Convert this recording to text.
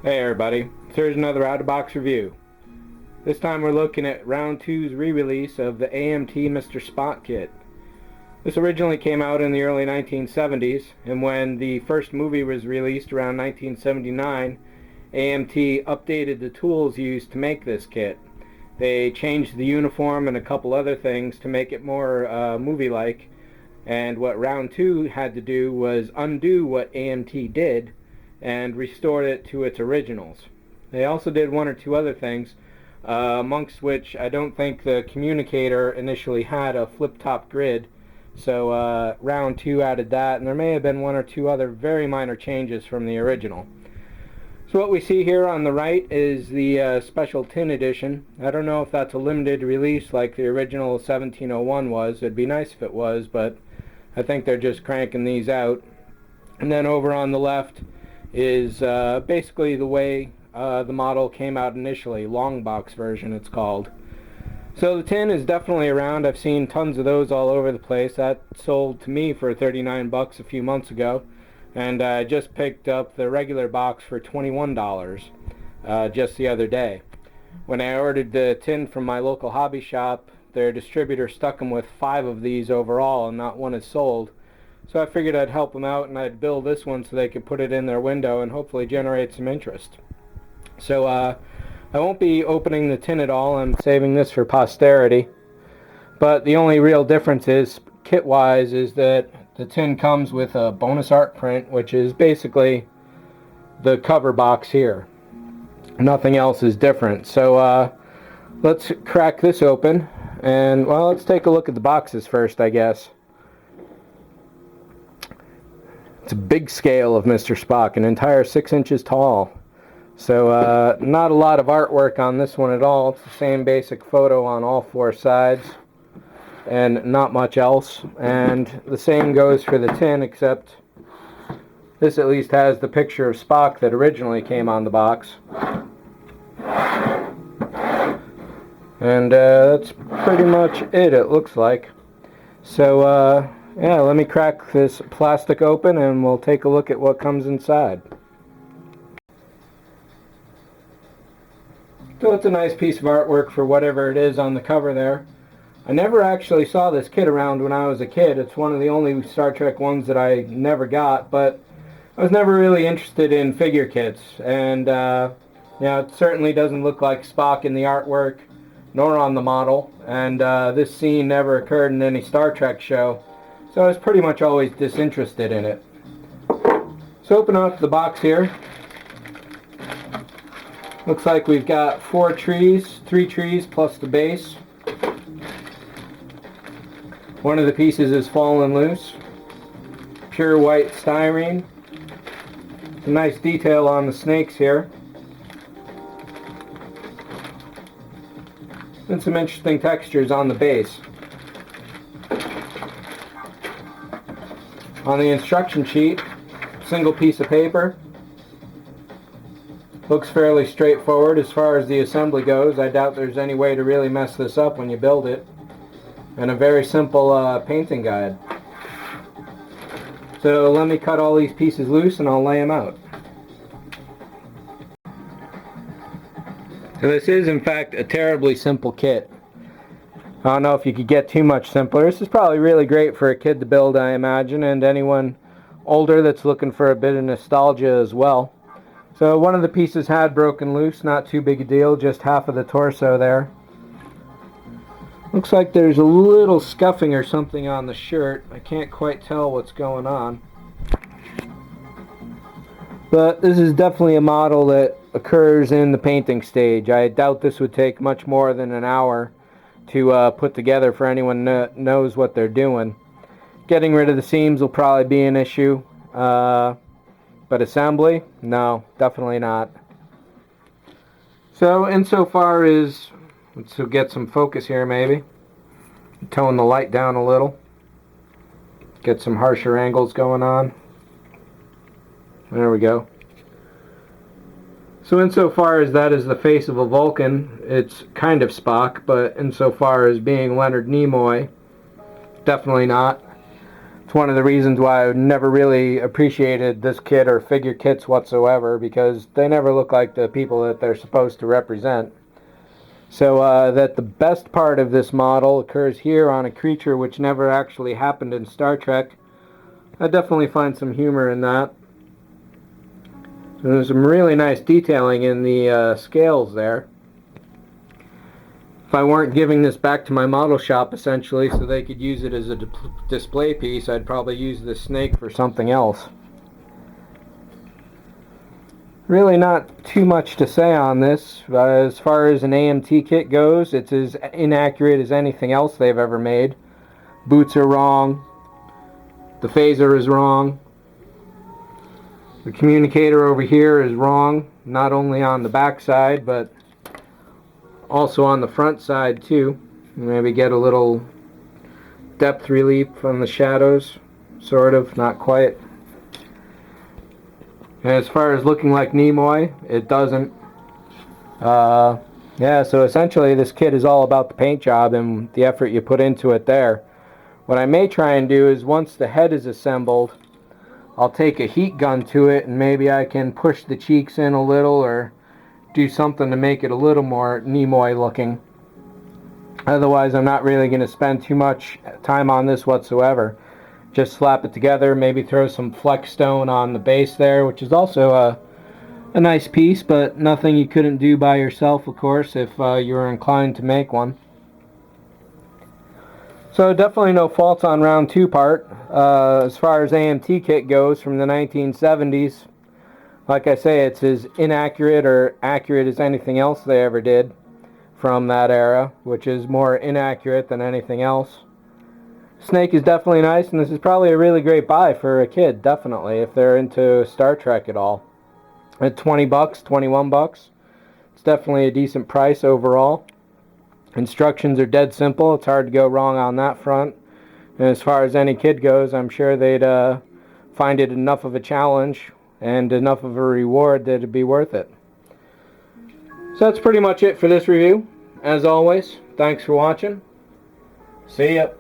Hey everybody, so here's another out-of-box review. This time we're looking at Round 2's re-release of the AMT Mr. Spock kit. This originally came out in the early 1970s, and when the first movie was released around 1979, AMT updated the tools used to make this kit. They changed the uniform and a couple other things to make it more movie-like, and what Round 2 had to do was undo what AMT did and restored it to its originals. They also did one or two other things, amongst which I don't think the communicator initially had a flip-top grid, so Round 2 added that, and there may have been one or two other very minor changes from the original. So what we see here on the right is the special tin edition. I don't know if that's a limited release like the original 1701 was. It'd be nice if it was, but I think they're just cranking these out. And then over on the left is basically the way the model came out initially, long box version it's called. So the tin is definitely around. I've seen tons of those all over the place. That sold to me for 39 bucks a few months ago, and I just picked up the regular box for $21 just the other day. When I ordered the tin from my local hobby shop, their distributor stuck them with 5 of these overall, and not one is sold. So I figured I'd help them out and I'd build this one so they could put it in their window and hopefully generate some interest. So I won't be opening the tin at all. I'm saving this for posterity. But the only real difference is, kit-wise, is that the tin comes with a bonus art print, which is basically the cover box here. Nothing else is different. So let's crack this open. And, well, let's take a look at the boxes first, I guess. It's a big scale of Mr. Spock, an entire 6 inches tall. So not a lot of artwork on this one at all. It's the same basic photo on all 4 sides and not much else. And the same goes for the tin, except this at least has the picture of Spock that originally came on the box. And that's pretty much it looks like. So yeah, let me crack this plastic open and we'll take a look at what comes inside. So it's a nice piece of artwork for whatever it is on the cover there. I never actually saw this kit around when I was a kid. It's one of the only Star Trek ones that I never got, but I was never really interested in figure kits. And it certainly doesn't look like Spock in the artwork, nor on the model. And this scene never occurred in any Star Trek show. So I was pretty much always disinterested in it. So open up the box here. Looks like we've got 3 trees plus the base. One of the pieces is fallen loose. Pure white styrene. It's a nice detail on the snakes here. And some interesting textures on the base. On the instruction sheet, single piece of paper. Looks fairly straightforward as far as the assembly goes. I doubt there's any way to really mess this up when you build it. And a very simple painting guide. So let me cut all these pieces loose and I'll lay them out. So this is in fact a terribly simple kit. I don't know if you could get too much simpler. This is probably really great for a kid to build, I imagine, and anyone older that's looking for a bit of nostalgia as well. So one of the pieces had broken loose, not too big a deal, just half of the torso there. Looks like there's a little scuffing or something on the shirt. I can't quite tell what's going on. But this is definitely a model that occurs in the painting stage. I doubt this would take much more than an hour to put together for anyone knows what they're doing. Getting rid of the seams will probably be an issue, but assembly? No, definitely not. So insofar as, let's get some focus here maybe, tone the light down a little, get some harsher angles going on. There we go. So insofar as that is the face of a Vulcan, it's kind of Spock, but insofar as being Leonard Nimoy, definitely not. It's one of the reasons why I never really appreciated this kit or figure kits whatsoever, because they never look like the people that they're supposed to represent. So that the best part of this model occurs here on a creature which never actually happened in Star Trek. I definitely find some humor in that. And there's some really nice detailing in the scales there. If I weren't giving this back to my model shop essentially so they could use it as a display piece, I'd probably use this snake for something else. Really not too much to say on this. As far as an AMT kit goes, it's as inaccurate as anything else they've ever made. Boots are wrong. The phaser is wrong. The communicator over here is wrong, not only on the back side, but also on the front side too. Maybe get a little depth relief from the shadows, sort of, not quite. And as far as looking like Nimoy, it doesn't. Yeah, so essentially this kit is all about the paint job and the effort you put into it there. What I may try and do is, once the head is assembled, I'll take a heat gun to it and maybe I can push the cheeks in a little or do something to make it a little more Nimoy looking. Otherwise, I'm not really going to spend too much time on this whatsoever. Just slap it together, maybe throw some flex stone on the base there, which is also a nice piece, but nothing you couldn't do by yourself, of course, if you were inclined to make one. So definitely no faults on round 2 part. As far as AMT kit goes from the 1970s, like I say, it's as inaccurate or accurate as anything else they ever did from that era, which is more inaccurate than anything else. Snake is definitely nice, and this is probably a really great buy for a kid, definitely, if they're into Star Trek at all. At 20 bucks, 21 bucks, it's definitely a decent price overall. Instructions are dead simple. It's hard to go wrong on that front. And as far as any kid goes, I'm sure they'd find it enough of a challenge and enough of a reward that it'd be worth it. So that's pretty much it for this review. As always, thanks for watching. See ya.